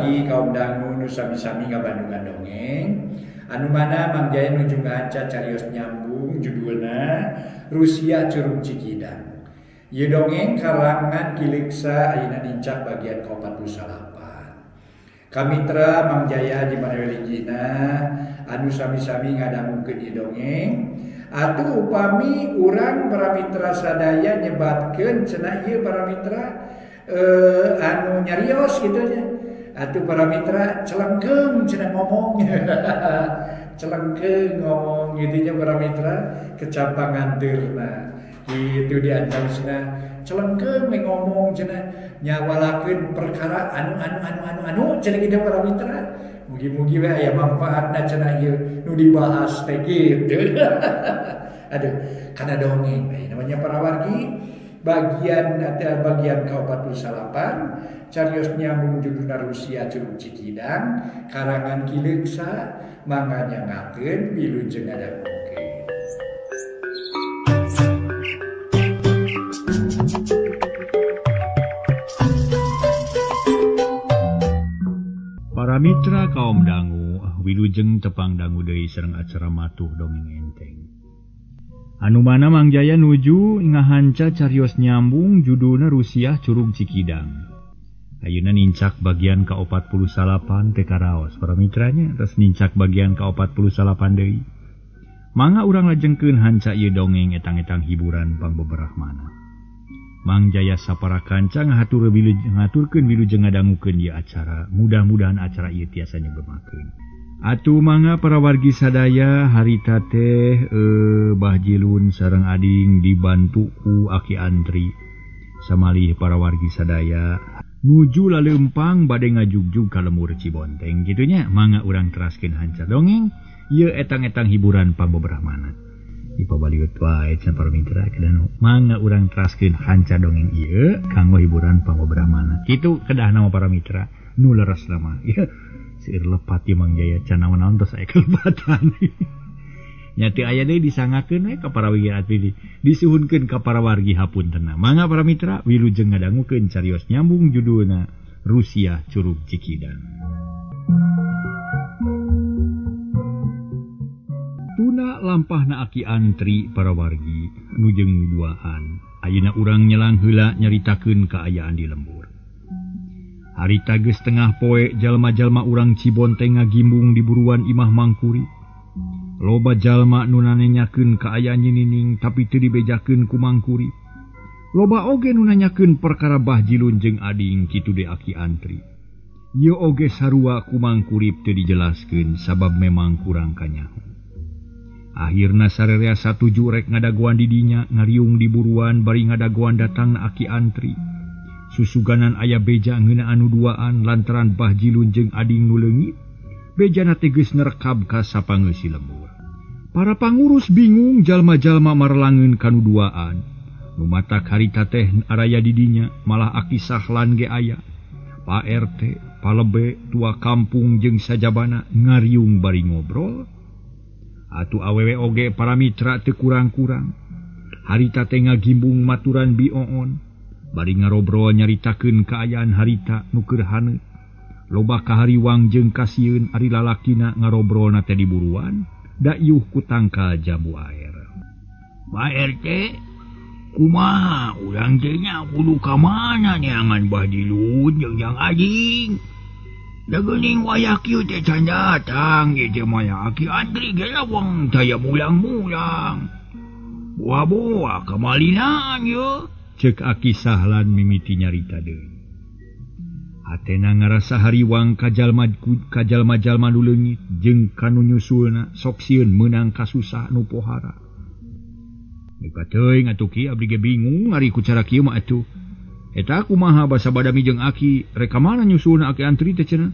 wargi kaum dangu nu sami-sami ngabandungan dongeng anu mana Mang Jaya nuju ngaca carios nyambung judulna Rusia Curug Cikidang. Ieu dongeng karangan Kiliksa ayeuna dincak bagian ke-48. Kamitra Mang Jaya di mana wilijina anu sami-sami ngadangukeun ieu dongeng atuh upami urang para mitra sadaya nyebatkeun cenah ieu para mitra anu nyarios gitu nya. Atuh para mitra celengkeung cenah ngomong. Celengkeung ngomong gitu nya para mitra kecampanganteurna. Gitu diandausna celengkeung ngomong cenah nyawalakeun perkara anu cenah kitu para mitra. Mugi-mugi we aya manfaatna cenah ieu nu dibahas teh kitu. Aduh, kana dongeng namanya para wargi. Bagian ke-48 carios nyambung judulna Rusia Curug Cikidang karangan Kiliksa mangga nyangakeun wilujeng ngadangukeun. Para mitra kaum dangu wilujeng tepang dangu deui sareng acara matuh dongeng enteng. Anu mana Mang Jaya nuju ngahanca carios nyambung judulna Rusia Curug Cikidang. Ayeuna nincak bagian ke-48 teh karaos para mitranya terus nincak bagian ke-48 deui. Mangga urang lajengkeun hanca ieu dongeng etang-etang hiburan pangbeberahmana. Mang Jaya sapara kanca ngaturkeun wilujeng ngadangukeun ieu acara. Mudah-mudahan acara ieu tiasa nyebemakeun. Atuh mangga para wargi sadaya harita teh Bah Jilun sareng ading dibantu ku Aki Antri samalih para wargi sadaya nuju laleumpang bade ngajugjug ka Lemur Cibonteng gitunya. Mangga urang teraskeun hanca dongeng ieu etang-etang hiburan pangbeberahmana. Dipabaliut wae can para mitra kedanu mangga urang teraskeun hanca dongeng ieu kanggo hiburan pangbeberahmana. Kitu kedah nama para mitra nu leres nama ieu. Seueur lepati Mang Jaya can naon-naon tos aya kelepatan. Nya teu aya deui disangakeun we ka para wargi atuh disuhunkeun ka para wargi hapuntenna. Mangga para mitra wilujeng ngadangukeun carios nyambung judulna Rusia Curug Cikidang. Tuna lampahna Aki Antri para wargi nujeng nuduaan. Ayeuna urang nyelang heula nyaritakeun kaayaan di lembur. Harita geus tengah poe jalma-jalma urang Cibonteng ngagimbung di buruan imah Mangkuri. Loba jalma nu nanyakeun kaayaan Nyining tapi teu dibejakeun ku Mangkuri. Loba oge nu nanyakeun perkara Bah Jilun jeung ading kitu de Aki Antri. Ieu oge sarua ku Mangkurip teu dijelaskeun sabab memang kurang kanyaho. Akhirna sarerea satuju rek ngadagoan di dinya ngariung di buruan bari ngadagoan datangna Aki Antri. Susuganan aya beja ngeunaan anu duaan lantaran Bah Jilun jeung ading nu leungit. Bejana teh geus nerekab ka sapangeus lembur. Para pangurus bingung jalma-jalma marelangeun kanu duaan. Nu matak harita teh araya di dinya malah Aki Sahlan ge aya. Pak RT, palebe, tua kampung jeung sajabana ngariung bari ngobrol. Atuh awewe oge para mitra teu kurang-kurang. Harita teh ngagimbung maturan bioon. Bari ngarobrol nyaritakeun kaayaan harita nu keur haneut. Loba kahariwang jeung kasieun ari lalakina ngarobrolna teh di buruan, da ieuh ku tangkal jambu air. Pak RT, kumaha urang teh nya kudu ka mana neangan Bah Jilun jeung yang ading? Da geuning wayah kieu teh can datang ieu teh mah Aki Antri ge lawang taya mulang-mulang. Boa-boa kamalinaan yeuh. Cek Aki Sahlan mimiti nyarita deui. Hatena ngarasa hariwang ka jalma-jalma nu leungit jeung kanu nyusulna sok sieun meunang kasusah nu pohara. Deuk teuing atuh kieu abdi ge bingung ari ku cara kieu mah atuh. Eta kumaha basa badami jeung Aki rek ka mana nyusulna Aki Antri teh cenah.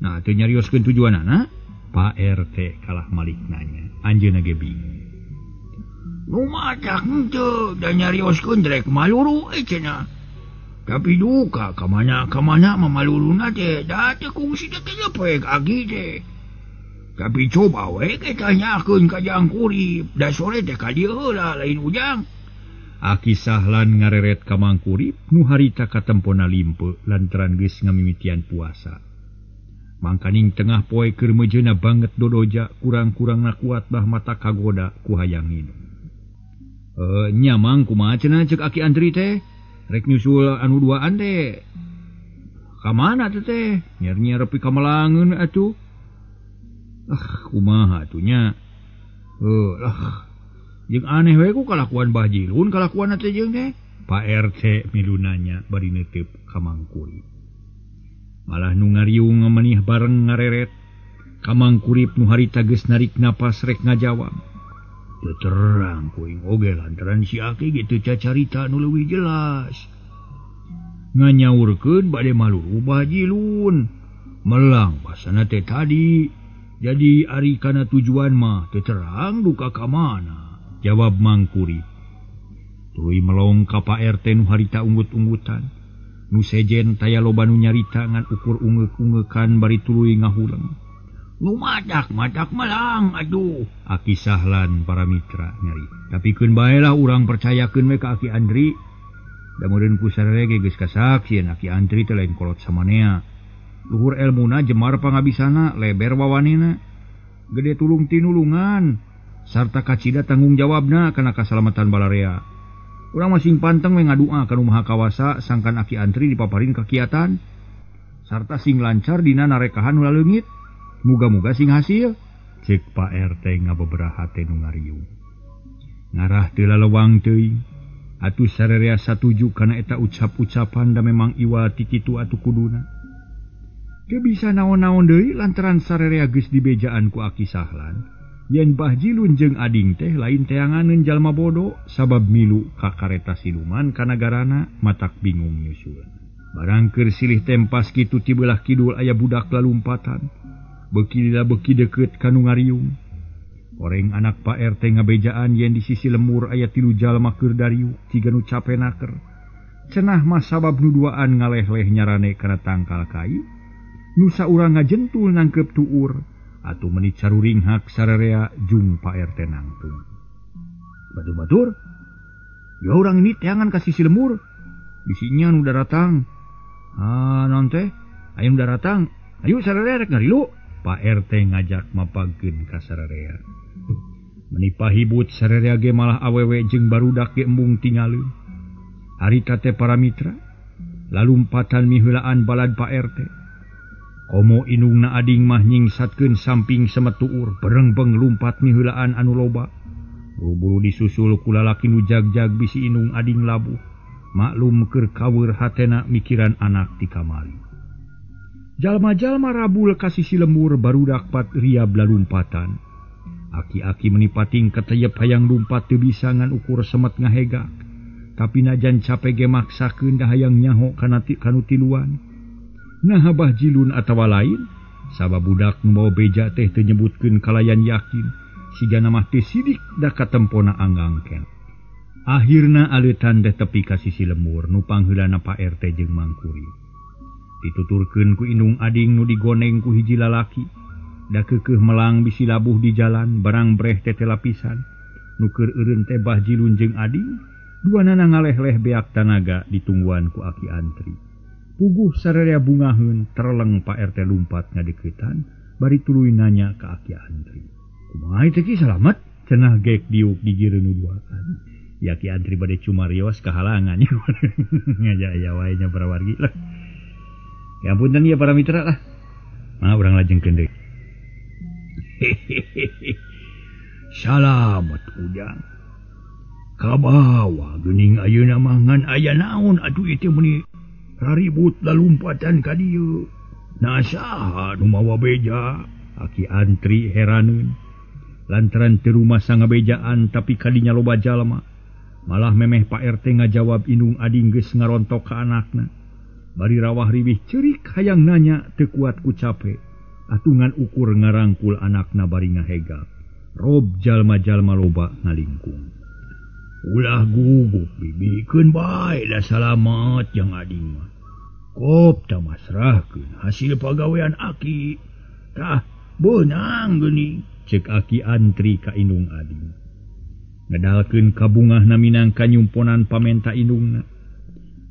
Nah teu nyarioskeun tujuanana. Pak RT kalah malik nanya. Anjeunna ge bingung. Nu matak henteu da nyarioskeun rek maluru cenah. Tapi duka kamana mamaluruna teh da teh kungsi teh lepek agi teh. Tapi coba we kita tanyakeun ka Jangkurip da sore teh ka dieu heula lain ujang. Aki Sahlan ngareret ka Mangkurip nu harita katempona limpe lantaran geus ngamimitian puasa. Mangkaning tengah poe keur mejeuna banget dodoja kurang-kurangna kuat bah mata kagoda ku hayang nginum. Nya mang kumaha cenah ceuk Aki Andri teh? Rek nyusul anu duaan teh. Ka mana teh? Nyer-nyer repi ka Malangeun atuh. Kumaha atuh nya? Jeung aneh we ku kalakuan Bah Jilun kalakuan teh jeung teh. Pak RT milu nanya bari neuteup ka Mang Kurip. Malah nu ngariung menih bareng ngareret ka Mang Kurip nu harita geus narik napas rek ngajawab. Teu terang kuing oge lantaran si Aki gitu cacarita nu leuwih jelas. Nganyaurkeun bade maluru Bah Jilun. Melang basana teh tadi. Jadi ari kana tujuan mah teu terang duka ka mana. Jawab Mang Kurip. Tuluy melong ka Pak RT nu harita unggut-unggutan. Nu sejen taya loba nu nyarita ngan ukur ungeuk-ungeukan bari tuluy ngahuleng. Nu madak melang aduh. Aki Sahlan para mitra nyari. Tapi keun bae lah urang percayakeun we ka Aki Andri. Da meureun ku sarere ge geus kasaksieun Aki Andri teh lain kolot samanea. Luhur elmuna jemar pangabisana leber wawanina. Gede tulung tinulungan sarta kacida tanggung jawabna kana kasalamatan balarea. Urang masing panteng we ngadua ka Nu Maha Kawasa sangkan Aki Andri dipaparin kakiatan sarta sing lancar dina narekahan ulah leungit. Muga-muga sing hasil. Cek Pak RT ngabeberaha teh nu ngariung. Ngarah teu lalewang teuing. Atuh sarerea satuju kana eta ucap-ucapan da memang iwa ti kitu atuh kuduna. Teu bisa naon-naon deui lantaran sarerea geus dibejaan ku Aki Sahlan. Yen Bah Jilun jeung ading teh lain teanganeun jalma bodoh sabab milu ka kareta siluman ka nagarana matak bingung nyusun. Barang keur silih tempas kitu ti beulah kidul aya budak lalumpatan. Beuki deukeut ka nu ngariung. Oreng anak Pak RT ngabejaan yen di sisi lemur aya 3 jalma keur dariu 3 nu capenaker. Cenah mah sabab nu duaan ngaleh-leh nyarane kana tangkal kai. Nu saurang ngajentul nangkep tuur. Atuh menit caruring hak sarerea jung Pak RT nangtung. Batur-batur. Ya orang ini teangan ka sisi lemur. Bisinya nu daratang. Non teh. Aya nu daratang. Ayo sarerea rek ngarilu. Pak RT ngajak mapagkeun ka sarerea. Menipah hibut sarerea ge malah awewe jeung barudak ge embung tingaleun. Harita teh para mitra. Lalumpatan miheulaan balad Pak RT. Komo inungna ading mah nyingsatkeun samping semetuur berengbeng lumpat miheulaan anu loba. Buru-buru disusul ku lalaki nu jag-jag bisi inung ading labuh. Maklum keur kaweur hatena mikiran anak ti kamari. Jalma-jalma rabul ka sisi lemur barudak pat riab lalumpatan. Aki-aki menipating keteyep hayang lumpat teu bisa ngan ukur semet ngahegak. Tapi najan capek ge maksakeun da hayang nyaho kana kanu tiluan. Nah Bah Jilun atawa lain sabab budak nu bawa beja teh teu nyebutkeun kalayan yakin sigana mah teh sidik da katempona anggangken. Akhirna aleutan teh tepi ka sisi lemur nu pangheulana Pak RT jeung Mang Kurip. Dituturkeun ku indung ading nu digoneng ku hiji lalaki. Da keukeuh melang bisi labuh di jalan barang breh teh lapisan. Nu keur eureun teh Bah Jilun jeung ading duanana ngaleh-leh beak tanaga ditungguan ku Aki Andri. Puguh sarerea bungaheun terleng Pak RT lumpat ngadeuketan bari tuluy nanya ka Aki Andri. Kumaha teh ki salamet? Cenah gek diuk digireun nu duaan. Ya Ki Andri bade cumarios kahalangan ngajaya wae nya para wargi lah. Ya ampun ya para mitra lah. Mah urang lajengkeun deui. Salamet ujang. Kabawa geuning ayeuna mah ngan aya naon atuh ieu teh meuni raribut lalumpatan ka dieu. Nasaha nu mawa beja? Aki Andri heraneun. Lantaran teu rumasa ngabejaan tapi kadinya loba jalma. Malah memeh Pak RT ngajawab indung ading geus ngarontok ka anakna. Bari rawah riwih ceurik hayang nanya teu kuat ku capek. Atungan ukur ngarangkul anakna bari ngahegap. Rob jalma-jalma loba ngalingkung. Ulah gugup bibikeun bae da salamet jang ading mah. Kop tah masrahkeun hasil pagawean Aki. Tah beunang geuning cek Aki Andri ka indung ading. Ngedalkeun kabungahna minangka nyumponan pamenta indungna.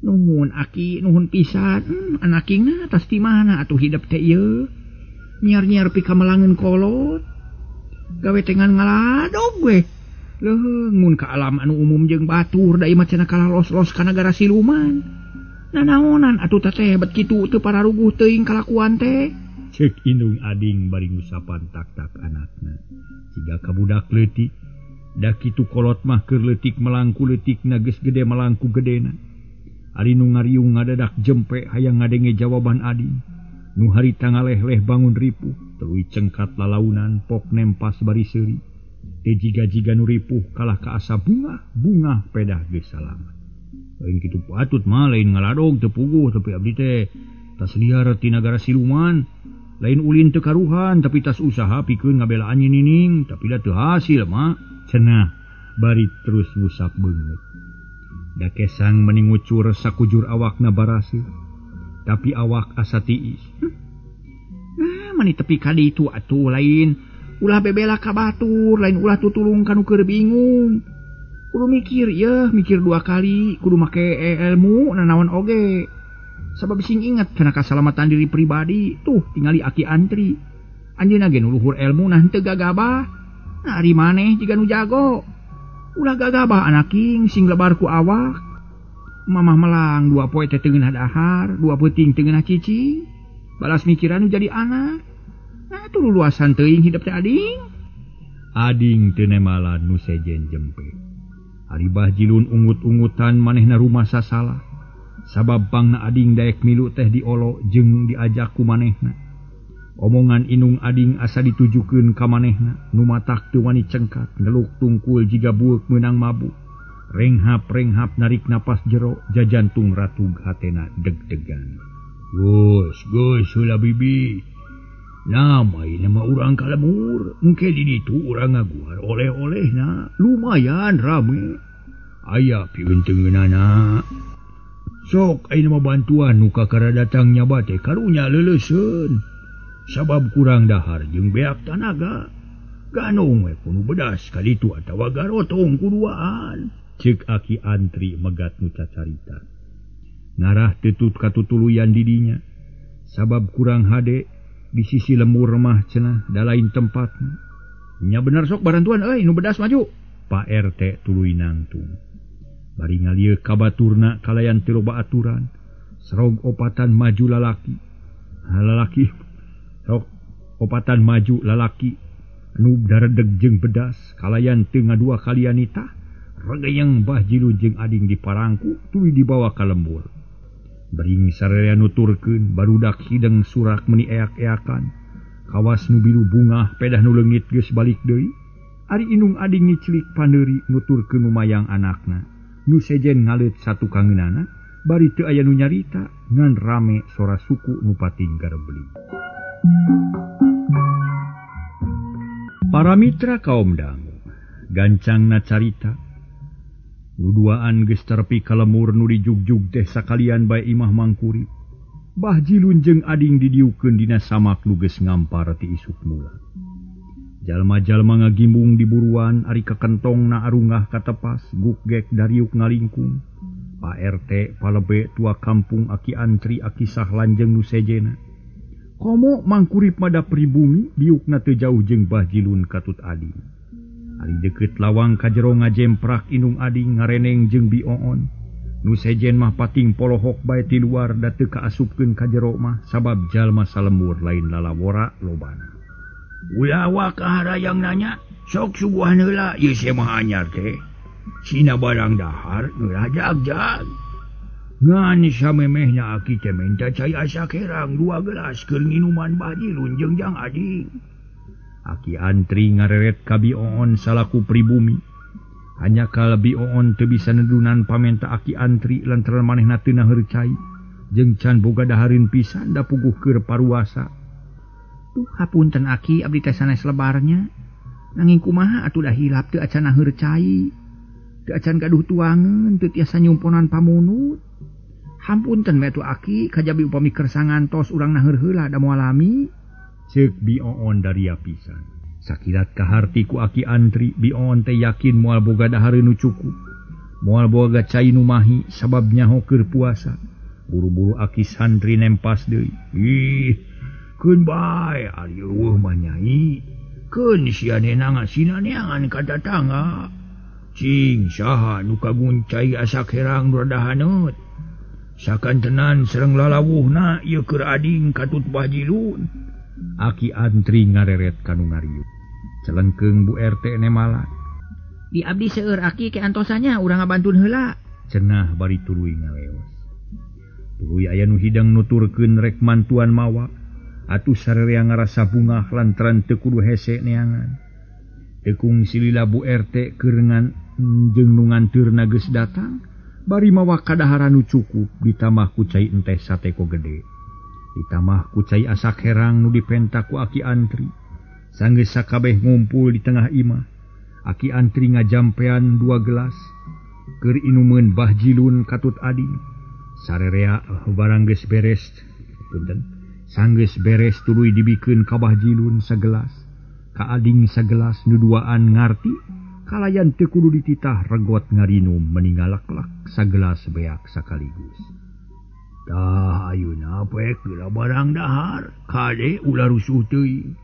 Nuhun Aki, nuhun pisan. Anakingna tas ti mana atuh hidup teh ieu? nyiar-nyiar pika melangun kolot gawe tengan ngaladog gue mun ka alam anu umum jeung batur da imah cenah kalah los-los ka nagara siluman nanaonan atuh teh bet kitu teu pararuguh teuing kalakuan teh cek indung ading bari ngusapan tak-tak anakna siga ka budak leutik da kitu kolot mah keur leutik melangku leutikna geus gede melangku gedena ari nu ngariung ngadadak jempe hayang ngadenge jawaban ading nu harita ngaleh-leh bangun ripuh tuluy cengkat lalaunan pok nempas bari seuri teh jiga-jiga nu ripuh kalah ka asa bunga pedah geus salamet lain kitu patut mah lain ngaladog teu puguh tapi abdi teh tas liar ti nagara siluman lain ulin teu karuhan tapi tas usaha pikeun ngabelaan nining tapi da teu hasil mah cenah bari terus ngusap beungeut da kesang meni ngucur sakujur awakna baraseuh tapi awak asa tiis. Mani tepi kali itu atuh lain ulah bebela ka batur, lain ulah tutulung kanu keur bingung. Kudu mikir mikir dua kali, kudu make ilmu nanaon oge. Sabab sing inget kana kasalamatan diri pribadi, tuh tingali aki antri. Anjeunna ge nu luhur ilmu nah teu gagabah. Nah ari maneh jiga nu jago. Ulah gagabah anaking sing lebar ku awak. Mamah melang 2 poe teh teu ngeunah dahar, 2 peuting teu ngeunah cicing. Balas mikiran jadi anak. Nah tuh luasan teuing hidup teh ading. Ading teu nemalan nu sejen jempe. Ari Bahjilun ungut-ungutan manehna rumah sasalah. Sabab pangna ading daek milu teh diolo jeung diajak ku manehna. Omongan inung ading asa ditujukeun ka manehna, nu matak teu wani cengkat, ngeluk tungkul jiga bueuk meunang mabuk. Renghap narik napas jero jajantung ratug hatena deg-degan. Gus heula bibi. Namai nama urang kalemur, engke di ditu urang ngaguar oleh-olehna, lumayan rame. Aya pieun teungeunana. Sok aya nama bantuan nu kakara datang nyaba teh karunya leuleuseun. Sabab kurang dahar jeung beak tanaga. Ganong we kudu bedas kali tu atawa garotong kuduaan. Cek aki antri megat nu cacarita. Ngarah tetut katutuluyan didinya. Sabab kurang hade di sisi lemur mah cenah da lain tempatna. Nya bener sok barantuan nu bedas maju. Pak RT tuluy nangtung. Bari ngalieu ka baturna kalayan teu loba aturan. Serog opatan maju lalaki. Lalaki sok opatan maju lalaki anu daredeg jeung bedas kalayan teu ngadua kalian nitah. Regayang Bahjilun jeung ading diparangku tuluy dibawa ka lembur. Bering sararea nuturkeun barudak hideng surak meni eak-eakan. Kawas nu biru bungah pedah nu leungit geus balik deui. Ari inung ading ngicilik pandeuri nuturkeun lumayang anakna. Nu sejen ngaleut satu kangeunana bari teu aya nu nyarita ngan rame sora suku nu pating garebli. Para mitra kaum dangu gancangna carita nuduaan geus terpi ka lemur nu dijugjug teh sakalian bae imah mangkurip. Bahjilun jeung ading didiukeun dina samak nu geus ngampar ti isuk mula. Jalma-jalma ngagimbung di buruan ari kakentongna arungah katepas gukgek dariuk ngalingkung. Pak RT palebe tua kampung aki antri aki sahlan jeung nu sejena. Komo mangkurip mada pribumi diukna teu jauh jeung Bahjilun katut ading. Ari deukeut lawang ka jero ngajemprak inung ading ngareneng jeung Bioon. Nu sejen mah pating polohok bae ti luar da teu kaasupkeun ka jero mah sabab jalma salembur lain lalawora lobana. Ulah awak kaharayang nanya, sok suguhan heula ieu sia mah anyar teh. Cina barang dahar heula jag-jag. Ngan samemehna aki teh minta cai asa kerang 2 gelas keur nginuman Bahjilun jeung jang ading. Aki antri ngareret ka Bioon salaku pribumi. Hanya kala Bioon teu bisa nedunan pamenta aki antri lantaran manehna teu naheur cai jeung can boga dahareun pisan da puguh keur paruasa. Duh hapunten aki abdi teh sanes lebarnya. Nanging kumaha atuh da hilap teu acan naheur cai. Teu acan gaduh tuangeun teu tiasa nyumponan pamunut. Hampunten we atuh aki kajabi upami kersa ngantos urang naheur heula da moal lami. Cek Bioon dari pisan. Sakilat kaharti ku aki antri Bioon teh yakin moal boga dahareun nu cukup. Moal boga cai nu mahi sabab nyaho keur puasa. Buru-buru aki santri nempas deui. keun bae ari eueuh mah nyai keun sianena ngasinaneangan ka tatangga cing saha nu kaguncai asa herang radahaneut sakantenan sareng lalawuhna ieu keur ading katut Bahjilun. Aki antri ngareret kanu ngariuk celengkeung Bu RT nemalan di abdi seueur aki ke antosanya urang ngabantun heula cenah bari tuluy ngaleos. Tuluy aya nu hidang nuturkeun rek mantuan mawa atuh sarerea ngarasa bungah lantaran teu kudu hese neangan. Tekung silila Bu RT keur jeung nu nganteurna geus datang bari mawa kadahara nu cukup ditambah ku cai enteh sateko gede ditambah ku cai asak herang nu dipenta ku Aki Antri. Sanggeus sakabeh ngumpul di tengah imah Aki Antri ngajampean 2 gelas keur inumeun Bahjilun katut ading. Sarerea barang geus beres punten sanggeus beres tuluy dibikeun ka Bahjilun sagelas ka ading sagelas nu duaan ngarti kalayan teu kudu dititah regot ngarinum meningalak-lak sagelas beak sakaligus. Tah ayeuna pek geula barang dahar kade ulah rusuh teuing.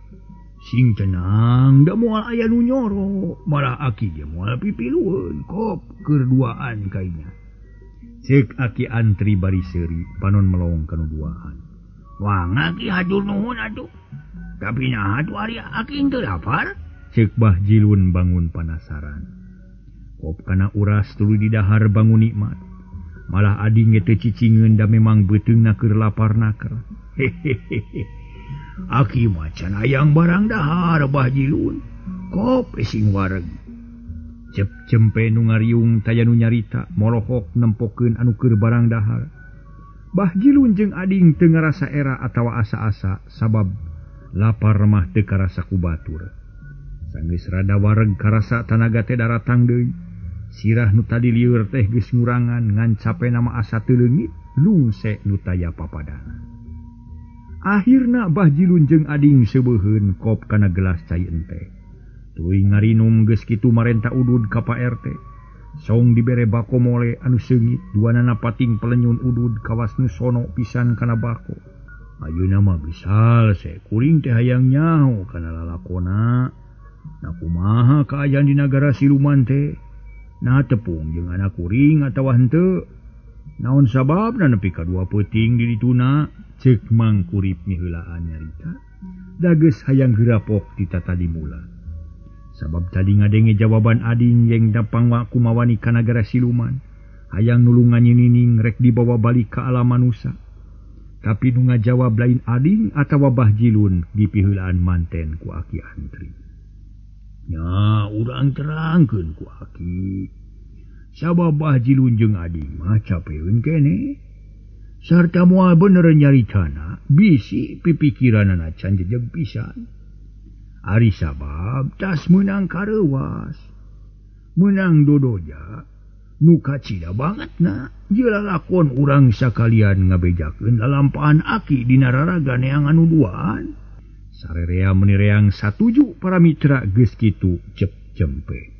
Sing tenang da moal aya nu nyoro malah aki ge moal pipilueun kop keur duaan kainya. Ceuk Aki Antri bari seuri panon melong kanu duaan. Wang Aki hatur nuhun atuh. Tapi naha tu ari Aki teu lapar? Ceuk Bahjilun bangun panasaran. Kop kana uras tuluy di dahar bangun nikmat. Malah ading teu cicingeun da memang beuteungna keur lapar naker. Hehehe. Aki macan ayang barang dahar Bahjilun. Kop sing wareg. Cep cempe nu ngariung taya nu nyarita molohok nempokeun anu keur barang dahar. Bahjilun jeung ading teu ngarasa era atawa asa-asa sabab lapar mah teu karasa ku batur. Sanggeus rada wareg karasa tanaga teh daratang deui. Sirah nu tadi lieur teh geus ngurangan ngan cape nama asa teu leungit lungse nu taya papadana. Akhirna Bahjilun jeung ading sebeuheun kop kana gelas cai ente. Tuluy ngarinum geus kitu marenta udud ka Pak RT. Song dibere bako mole anu seungit duanana pating pelenyun udud kawas nu sono pisan kana bako. Ayeuna mah bisal se kuring teh hayang nyaho kana lalakona. Na kumaha kaayaan di nagara siluman teh? Nah tepung jeung anak kuring atawa henteu? Naon sababna nepi ka 2 peuting di dituna? Ceuk Mang Kurip miheulaan nyarita. Da geus hayang geurapok ti tata dimula. Sabab tadi ngadenge jawaban ading yang dapang kumawani ka nagara siluman. Hayang nulungan nining rek dibawa balik ka alam manusia. Tapi nu ngajawab lain ading atawa Bahjilun dipiheulaan manten ku Aki Antri. Nya urang terangkeun ku Aki. Sabab Bahjilun jeung ading mah capeun kene. Sarta moal bener nyaritana bisi pipikiranana can jejeg pisan. Ari sabab tas menang kareuwas. Menang dodoja nu kacida bangetna ieu lalakon urang sakalian ngabejakeun lalampahan Aki dina raraga neangan nu duaan. Sarerea menireang satuju para mitra geus kitu cep cempe.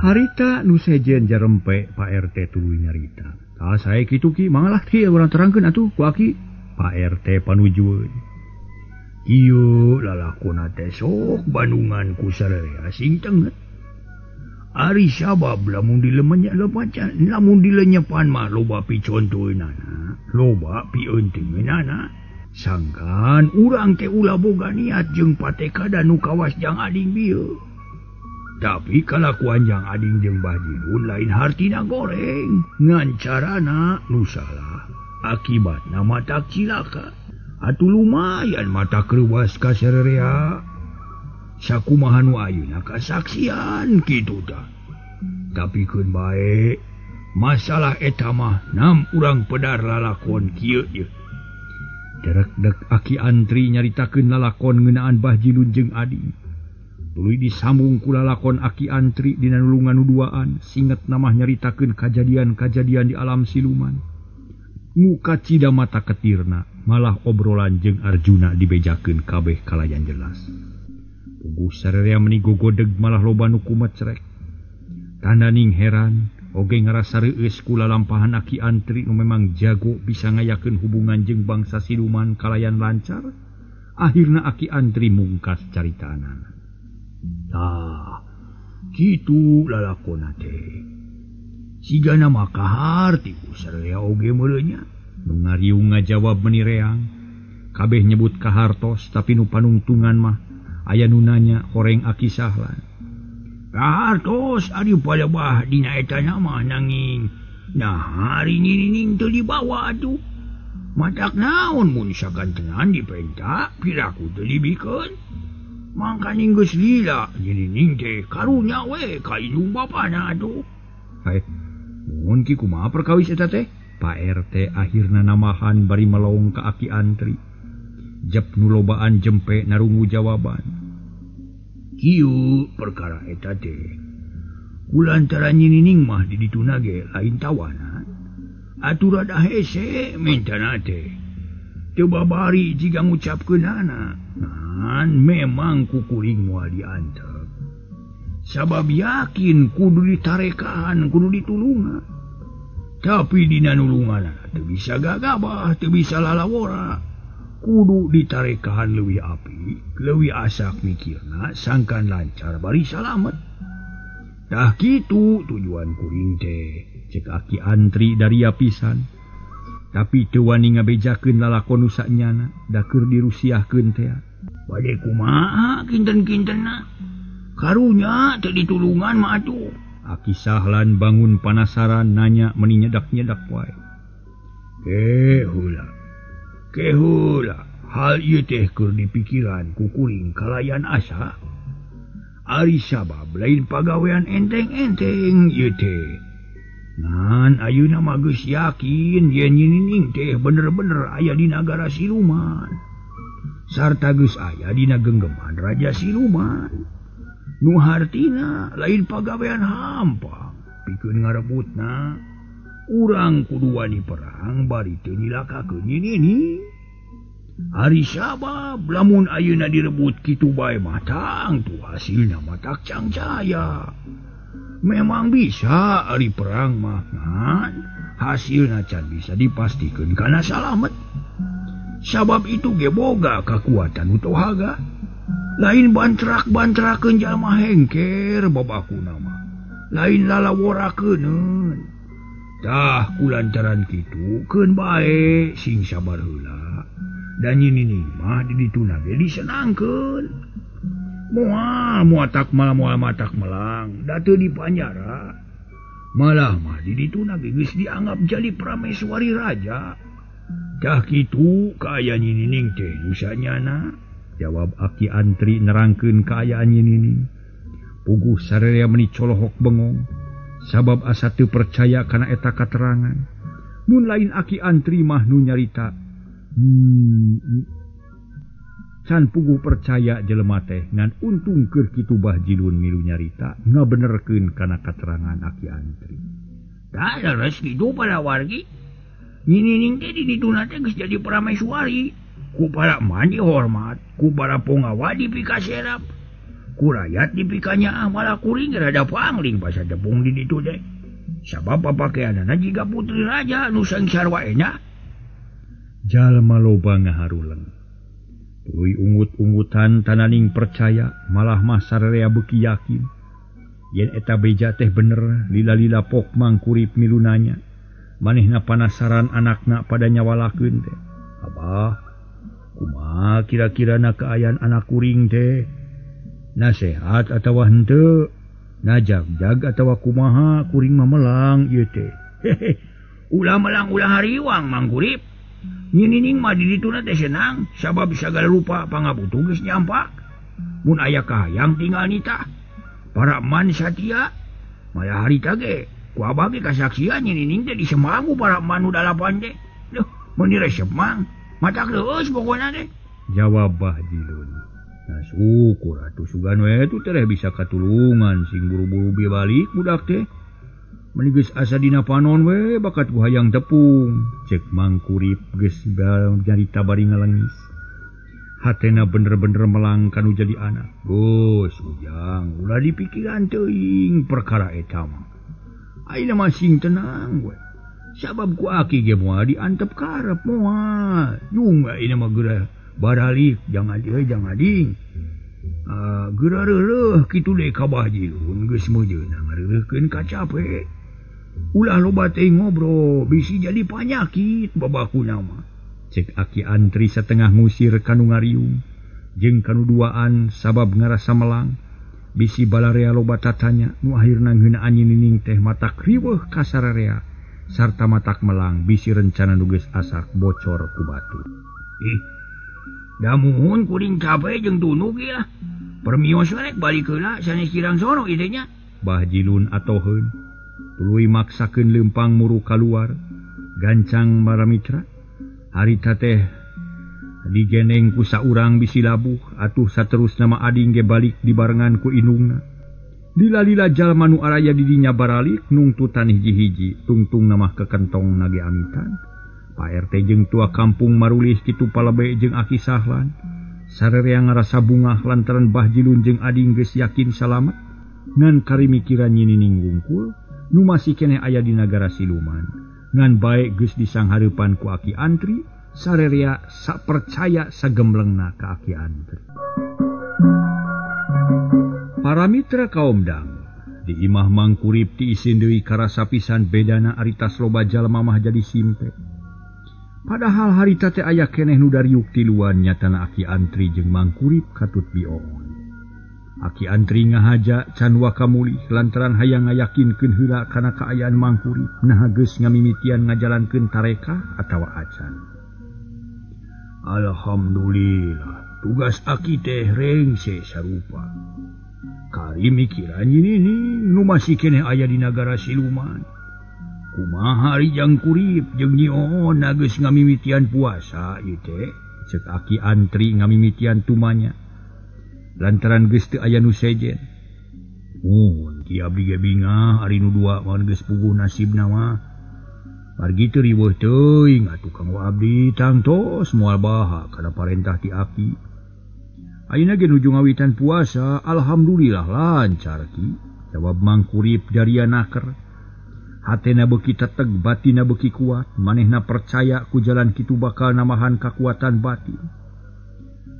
Harita nu sejen jarempe Pak RT tuluy nyarita. Tah sae kitu ki manglah kieu urang terangkeun atuh ku Aki. Pak RT panujueun. Ieu lalakonna teh sok bandungan ku sarerea sing tenget. Ari sabab lamun dilenyepan mah loba picontoeunana, loba pieunteueunana. Sangkan urang teh ulah boga niat jeung pateka dan nu kawas jang ading bieu. Tapi kalakuan jang ading jeung Bahjilun lain hartina goreng, ngan carana nu salah. Akibatna mata cilaka. Atuh lumayan mata kreuwas ka sarerea. Sakumaha nu ayeuna kasaksian kitu tah. Tapi keun bae masalah eta mah nam urang pedar lalakon kieu ye. Derek-dek Aki Antri nyaritakeun lalakon ngeunaan Bahjilun jeung ading. Tuluy disambung ku lalakon Aki Antri dina nulungan nu duaan singet namah nyaritakeun kajadian-kajadian di alam siluman. Nu kacida mata ketirna malah obrolan jeung Arjuna dibejakeun kabeh kalayan jelas. Puguh sarerea meuni gogodeg malah loba nu kumecrek. Tandaning heran oge ngarasa reueus kula lampahan Aki Antri nu memang jago bisa ngayakeun hubungan jeung bangsa siluman kalayan lancar. Akhirna Aki Antri mungkas caritanana. Tah, kitu lalakonna teh. Sigana mah kahar ti ku sararea oge meuleuh nya. Nu ngariung ngajawab meuni reang. Kabeh nyebut kahartos tapi nu panungtungan mah aya nu nanya horeng Aki Sahlan. Kahartos ari palebah dina eta mah nanging nah hari nining teu dibawa atuh. Matak naon mun sagantengan dipenta piraku teu dibikeun. Mangkaning geus lila nining teh karunya we ka indung bapana atuh. Mun ki kumaha perkawis eta teh? Pak RT akhirna namahan bari melong ka Aki Antri. Jep nu lobaan jempe narungu jawaban. Kieu perkara eta teh. Kulantaran nining mah di dituna ge lain tawanan. Atur rada hese mentana teh. Teu babari jiga ngucapkeunana. Ngan memang kukuring moal diantep. Sabab yakin kudu ditarekaan, kudu ditulungan. Tapi dina nulunganana teu bisa gagabah, teu bisa lalawora. Kudu ditarekaan leuwih api, leuwih asak mikirna sangkan lancar bari salamet. Tah kitu tujuan kuring teh, cek Aki Antri dari apisan. Tapi teu wani ngabejakeun lalakon nu sanyana, da keur dirusiahkeun teh. Bade kumaha kinten-kintenna? Karunya teu ditulungan mah atuh. Aki Sahlan bangun panasaran nanya meni nyedak-nyedak wae. Kehula, hal ieu teh keur dipikiran ku kuring kalayan asa. Ari sabab lain pagawean enteng-enteng ieu teh. Ngan ayeuna mah geus yakin yen nining teh bener-bener aya di nagara siluman. Sarta geus aya dina genggeman Raja Siluman. Nu hartina lain pagawean hampa pikeun ngarebutna. Urang kudu wani perang bari teu nilakakeun nining. Ari sabab lamun ayeuna direbut kitu bae matang tuh hasilna matak cangcaya. Memang bisa ari perang mah ngan hasilna can bisa dipastikeun kana salamet. Sabab itu ge boga kakuatan utohaga. Lain bantrak-bantrakeun jalma hengker babakuna mah. Lain lalaworakeun. Tah kulantaran kitu keun bae sing sabar heula. Dan nining mah di dituna ge disenangkeun. Moal tak matak melang, da teu dipanjara. Malah mah di dituna ge geus dianggap jadi prameswari raja. Tah kitu kaayaan nining teh nu sanyana. Jawab Aki Antri nerangkeun kaayaan nining. Puguh sararea meuni colohok bengong. Sabab asa teu percaya kana eta katerangan. Mun lain Aki Antri mah nu nyarita. Can puguh percaya jelema teh ngan untung keur kitu Bahjilun milu nyarita ngabenerkeun kana katerangan Aki Antri. Da leres kitu pada wargi. Nining teh di dituna teh geus jadi prameswari. Ku para man dihormat, ku para pongawa dipikaserap. Ku rakyat dipikanya malah kuring rada pangling pas tepung di ditu deh. Sabab papakeanana jiga putri raja nu sangsar wae nya. Jalma loba ngaharuleng. Tuluy ungut-ungutan tananing percaya malah mah sararea beuki yakin. Yen eta beja teh bener lila-lila pok mangkurip milunanya. Manehna panasaran anakna pada nyawalakeun teh. Abah, kumaha kira-kirana kaayaan anak kuring teh? Na sehat atawa henteu? Na jag-jag atawa kumaha kuring mah melang ieu teh? Ulah melang ulah hariwang mangkurip. Nining mah di dituna teh senang sabab sagala rupa pangabutuh geus nyampak. Mun aya kahayang tinggal nitah. Para man satia. Maya harita ge ku abah ge kasaksian nining teh disemagu para man nu dalapan teh. Duh, mun diresep mang matak leueus pokona teh. Jawab Bahjilun. Nah syukur atuh sugan we tu teh bisa katulungan sing buru-buru bieu balik budak teh. Meni geus asa dina panon we bakat ku hayang tepung. Cek mangkurip geus nyarita bari ngalengis. Hatena bener-bener melang kanu jadi anak. Gus ujang ulah dipikiran teuing perkara eta mah. Ayeuna masing tenang we. Sabab ku aki ge moal diantep karep moal. Jung ayeuna mah geura baralik jangan ading. Geura reureuh kitu deui ka Bahjilun geus mejeuna ngareureuhkeun ka capek. Ulah loba teh ngobrol bisi jadi panyakit babakuna mah. Cek aki antri satengah ngusir kanu ngariung jeung kanu duaan sabab ngarasa melang. Bisi balarea loba tatanya nu akhirna ngeunaan nining teh matak riweuh ka sararea sarta matak melang bisi rencana nu geus asak bocor ku batu. Da muhun kuring capek jeung tunug lah. Permios rek balik heula sanes kirang sono idenya. Bahjilun atoheun. Tuluy maksakeun leumpang muru kaluar. Gancang Maramitra. Harita teh digeneng ku saurang bisi labuh atuh saterusna mah ading ge balik dibarengan ku indungna. Lila-lila jalma nu araya di dinya baralik nungtutan hiji-hiji tungtung namah ke kentong nage amitan. Pak RT jeung tua kampung marulih kitu palebe jeung Aki Sahlan. Sarerea ngarasa bungah lantaran Bahjilun jeung ading geus yakin salamet. Ngan karimikiran nyinining wungkul nu masih keneh aya di nagara siluman. Ngan bae geus disanghareupan ku Aki Antri. Sarerea sak percaya sagemblengna ka Aki Antri. Para mitra kaum dang di imah mangkurip ti isin deui karasa pisan bedana aritas loba jalma mah jadi simpe. Padahal harita teh aya keneh nu dariuk tiluan nyatana Aki Antri jeung mangkurip katut bioon. Aki Antri ngahaja can wakamulih lantaran hayang ngayakinkeun heula kana kaayaan mangkurip nah geus ngamimitian ngajalankeun tarekah atawa acan. Alhamdulillah, tugas Aki teh rengse sarupa. Kari mikiran ini nu masih keneh aya di nagara siluman. Kumaha ari jangkurip jeung nyion geus ngamimitian puasa ieu teh, ceuk Aki Antri ngamimitian tumanya. Lantaran geus teu aya nu sejen. Mun ki abdi ge bingah ari nu dua mah geus puguh nasibna mah. Margi teu riweuh teuing atuh kanggo abdi tangtos moal baha kana parentah ti Aki. Ayeuna ge nuju ngawitan puasa, alhamdulillah lancar ki. Jawab mangkurip daria naker. Hatena beuki teteg, batina beuki kuat, manehna percaya ku jalan kitu bakal namahan kakuatan batin.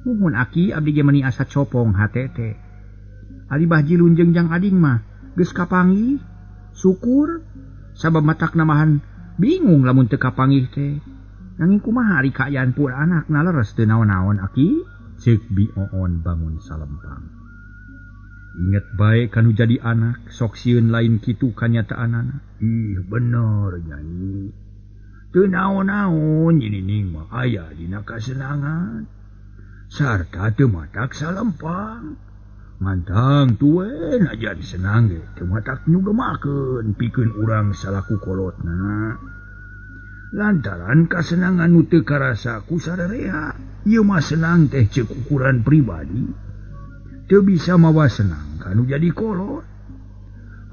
Muhun Aki abdi ge meuni asa copong hate teh. Ari Bahjilun jeung Jang Ading mah geus kapanggih, syukur sabab matak namahan bingung lamun teu kapanggih teh. Nanging kumaha ari kaayaan pur anakna leres teu naon-naon Aki? Ceuk bioon bangun salempang. Inget bae kanu jadi anak, sok sieun lain kitu kanyataanana. Bener nyanyi. Teu naon-naon nyinining mah aya dina kasenangan. Sarta teu matak salempang. Mantang tuen aja disenang ge, teu matak nyugemakeun pikeun urang salaku kolotna. Lantaran kasenangan nu teu karasa ku sararea, ieu mah senang teh ceuk ukuran pribadi. Teu bisa mawa senang kanu jadi kolot.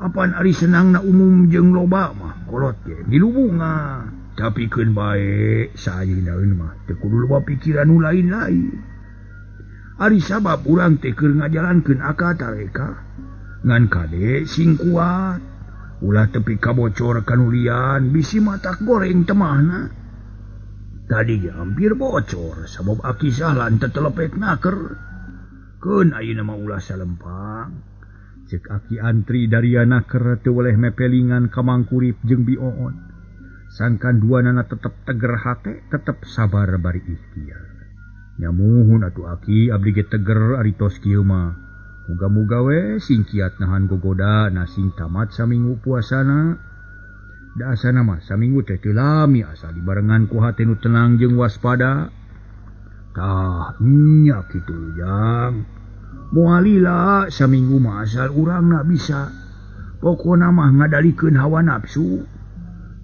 Apan ari senangna umum jeung loba mah kolot ge milu bunga. Tapi keun bae sayeuna mah teu kudu loba pikiran nu lain-lain. Ari sabab urang teh keur ngajalankeun akal tarekah ngan kade sing kuat. Ulah tepi kabocor kanulian bisi matak goreng temahna. Tadi hampir bocor sabab Aki Sahlan tetelepek naker. Keun ayeuna mah ulah salempang. Ceuk Aki Antri daria naker teu weleh mepelingan ka mangkurip jeung bioon. Sangkan duanana tetep teger hate, tetep sabar bari ikhtiar. Nyamuhun atuh Aki abdi ge teger ari tos kieu mah. Muga-muga we sing kiat nahan gogoda na sing tamat saminggu puasana. Da asana mah saminggu teh teu lami asal dibarengan ku hate nu tenang jeung waspada. Tah nya kitu Jang. Moal lila saminggu mah asal urangna bisa. Pokona mah ngadalikeun hawa nafsu.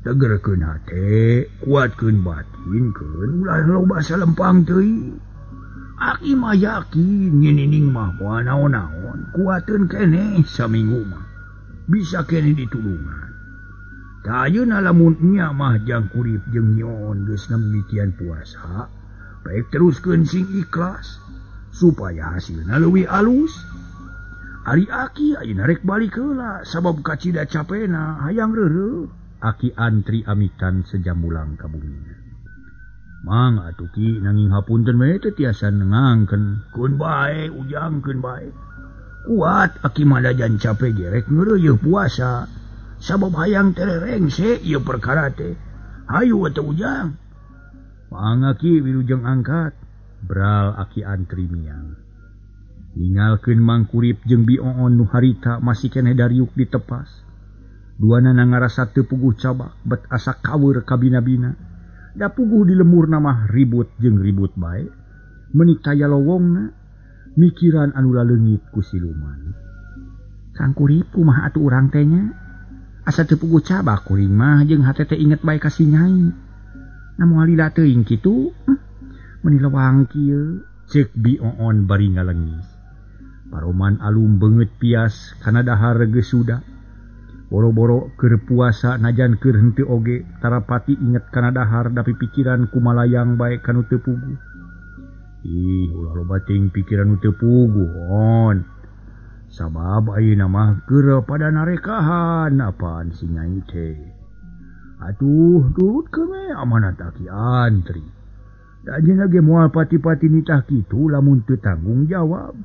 Tegerkeun hate, kuatkeun batin keun ulah loba salempang teuing. Aki mah yakin nyinining mah moal naon-naon kuateun keneh saminggu mah bisa keneh ditulungan. Tah ayeuna lamun nya mah jangkurip jeung nyon geus ngamimitian puasa, baik teruskeun sing ikhlas supaya hasilna leuwih alus. Ari Aki ayeuna rek balik heula sabab kacida capena hayang reureuh. Aki antri amitan sejamulang ka bumi. Mang atuh Ki nanging hapunten we teh tiasa ngangkeun. Keun bae ujang keun bae. Kuat Aki madajan capek gerek ngeureuh puasa. Sabab hayang tererengse ieu perkara teh. Hayu atuh ujang. Mang Aki wilujeng angkat. Bral Aki antri miang. Ninggalkeun Mang Kurip jeung Bioon nu harita masih keneh dariuk ditepas. Duana ngarasa teu puguh cabak bet asa kaweur ka bina-bina. Da puguh di lemur mah ribut jeung ribut bae. Menik taya lowongna mikiran anu laleungit ku siluman. Kang Kurip kumaha atuh urang teh nya? Asa teu puguh cabak kuring mah jeung hate teh inget bae ka si Nyai. Namun alila teuing kitu, meuni lawang kieu ceuk Bioon bari ngalengis. Paroman alum beungeut pias kana dahar geus suda. Boro-boro keur puasa najan keur henteu oge tarapati inget kana dahar da pikiran kumalayang bae kanu teu puguh. Ih ulah loba ting pikiran nu teu puguh on. Sabab ayeuna mah keur pada narekahan apaan si Nyai teh. Atuh turutkeun we amanat Aki antri. Da ajeuna ge moal pati-pati nitah kitu lamun teu tanggung jawab.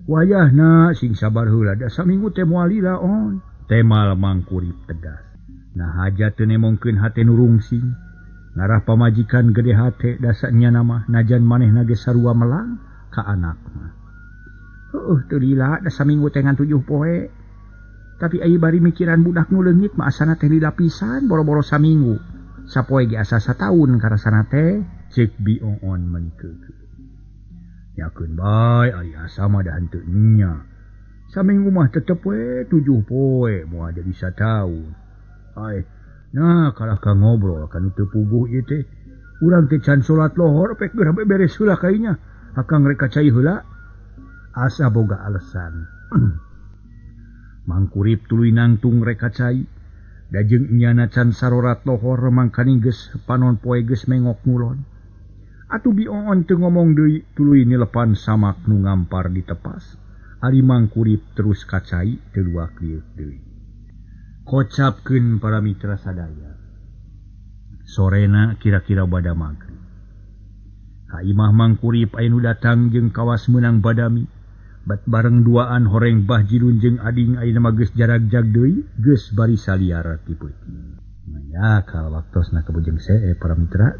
Wayahna sing sabar heula da saminggu teh moal lila on. Temal Mang Kurip tegas. Nah hajat teu nemongkeun hate nu rungsing. Ngarah pamajikan gede hate dasanya nama najan manehna ge sarua melang ka anakna. Heueuh teu lila da saminggu teh ngan 7 poe. Tapi ai bari mikiran budak nu leungit mah asana teh lila pisan boro-boro saminggu. Sapoe ge asa sataun karasana teh ceuk Bioon menikeun. Yakeun bae ari asa mah da henteu nya. Saminggu mah tetep we 7 poe moal jadi sataun. Ai, nah kalah ka ngobrol kanu teu puguh ieu teh. Urang teh can salat lohor pek geura beres heula kainya. Akang rek kacai heula. Asa boga alesan. Mang Kurip tuluy nangtung rek kacai. Da jeung nyana can sarorat lohor mangkani geus panon poe geus mengok ngulon. Atuh Bioon teu ngomong deui tuluy nilepan samak nu ngampar ditepas. Ari Mang Kurip terus kacai teu luak liuk deui. Kocapkeun para mitra sadaya. Sorena kira-kira bada magrib. Ka imah Mang Kurip aya nu datang jeung kawas meunang badami. Bat bareng duaan horeng Bahjidun jeung ading ayeuna mah geus jarag-jag deui, geus bari saliar ti peuting. Nya kal waktosna kabujeng see para mitra.